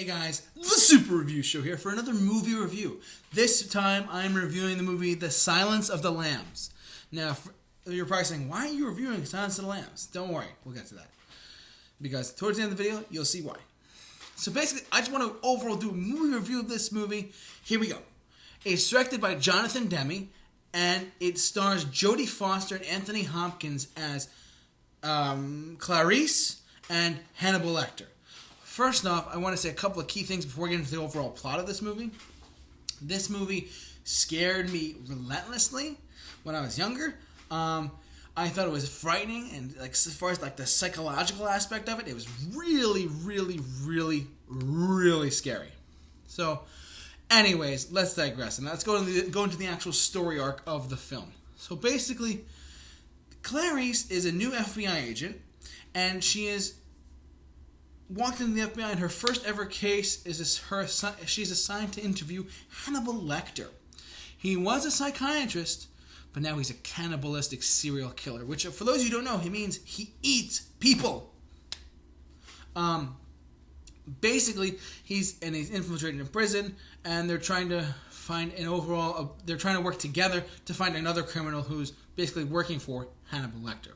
Hey guys, the Super Review Show here for another movie review. This time I'm reviewing the movie The Silence of the Lambs. Now, you're probably saying, why are you reviewing Silence of the Lambs? Don't worry, we'll get to that. Because towards the end of the video, you'll see why. So basically, I just want to overall do a movie review of this movie. Here we go. It's directed by Jonathan Demme, and it stars Jodie Foster and Anthony Hopkins as Clarice and Hannibal Lecter. First off, I want to say a couple of key things before we get into the overall plot of this movie. This movie scared me relentlessly when I was younger. I thought it was frightening, and like as far as like the psychological aspect of it, it was really, really, really, really scary. So, anyways, let's digress and let's go into the actual story arc of the film. So basically, Clarice is a new FBI agent, and she is walked into the FBI, and her first ever case is she's assigned to interview Hannibal Lecter. He was a psychiatrist, but now he's a cannibalistic serial killer, which, for those of you who don't know, he means he eats people. Basically, he's infiltrated in prison, and they're trying to find they're trying to work together to find another criminal who's basically working for Hannibal Lecter.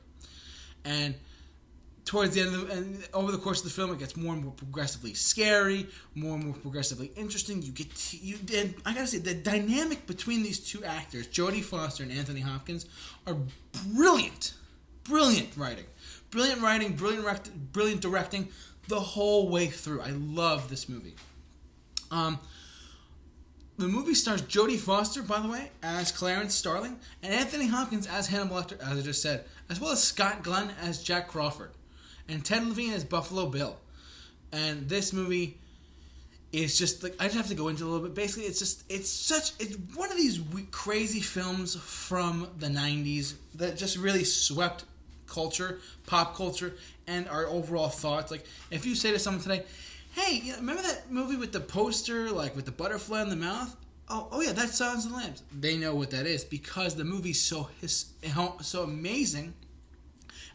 And towards the end and over the course of the film, it gets more and more progressively scary, more and more progressively interesting. And I gotta say, the dynamic between these two actors, Jodie Foster and Anthony Hopkins, are brilliant. Brilliant writing, brilliant directing the whole way through. I love this movie. The movie stars Jodie Foster, by the way, as Clarence Starling, and Anthony Hopkins as Hannibal Lecter, as I just said, as well as Scott Glenn as Jack Crawford, and Ted Levine as Buffalo Bill. And this movie is just like, I just have to go into it a little bit. Basically, it's one of these crazy films from the 90s that just really swept culture, pop culture, and our overall thoughts. Like, if you say to someone today, hey, remember that movie with the poster, like with the butterfly in the mouth? Oh yeah, that's Silence of the Lambs. They know what that is because the movie's so amazing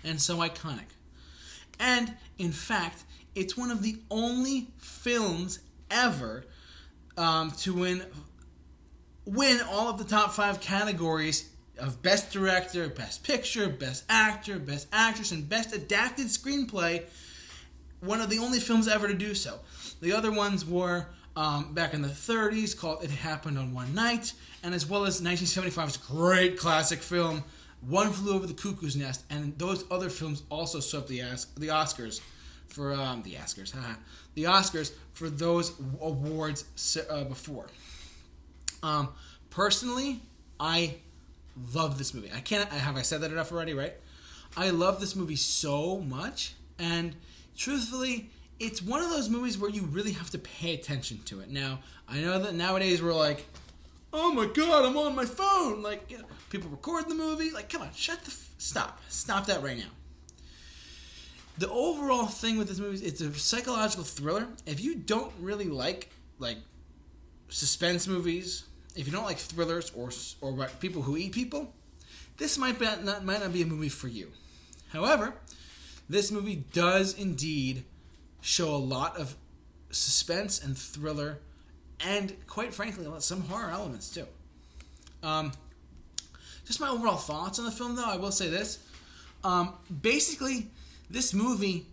and so iconic. And, in fact, it's one of the only films ever to win all of the top 5 categories of Best Director, Best Picture, Best Actor, Best Actress, and Best Adapted Screenplay. One of the only films ever to do so. The other ones were back in the 30s, called It Happened on One Night, and as well as 1975's great classic film, One Flew Over the Cuckoo's Nest, and those other films also swept the Oscars for the Oscars for those awards before. Personally, I love this movie. Have I said that enough already? Right? I love this movie so much, and truthfully, it's one of those movies where you really have to pay attention to it. Now, I know that nowadays we're like, oh my god, I'm on my phone. Like, you know, people record the movie. Like, come on, stop that right now. The overall thing with this movie is it's a psychological thriller. If you don't really like suspense movies, if you don't like thrillers or people who eat people, this might not be a movie for you. However, this movie does indeed show a lot of suspense and thriller, and quite frankly, some horror elements too. Just my overall thoughts on the film, though, I will say this. Basically, this movie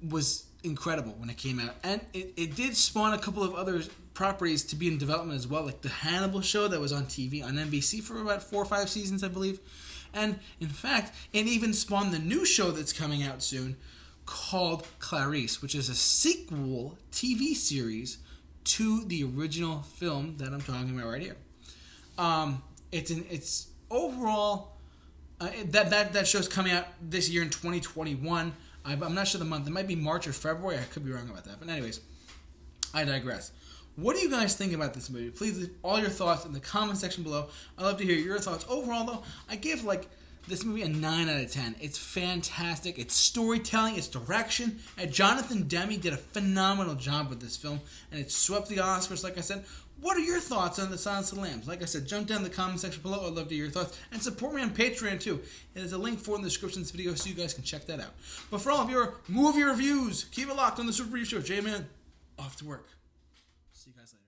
was incredible when it came out, and it did spawn a couple of other properties to be in development as well, like the Hannibal show that was on TV on NBC for about 4 or 5 seasons, I believe. And in fact, it even spawned the new show that's coming out soon called Clarice, which is a sequel TV series to the original film that I'm talking about right here. It's overall that show's coming out this year in 2021. I'm not sure the month. It might be March or February. I could be wrong about that. But anyways, I digress. What do you guys think about this movie? Please leave all your thoughts in the comment section below. I'd love to hear your thoughts. Overall, though, I give this movie a 9 out of 10. It's fantastic. It's storytelling. It's direction. And Jonathan Demme did a phenomenal job with this film, and it swept the Oscars, like I said. What are your thoughts on The Silence of the Lambs? Like I said, jump down in the comment section below. I'd love to hear your thoughts. And support me on Patreon, too. There's a link for it in the description of this video, so you guys can check that out. But for all of your movie reviews, keep it locked on The Super Review Show. J-Man. off to work. See you guys later.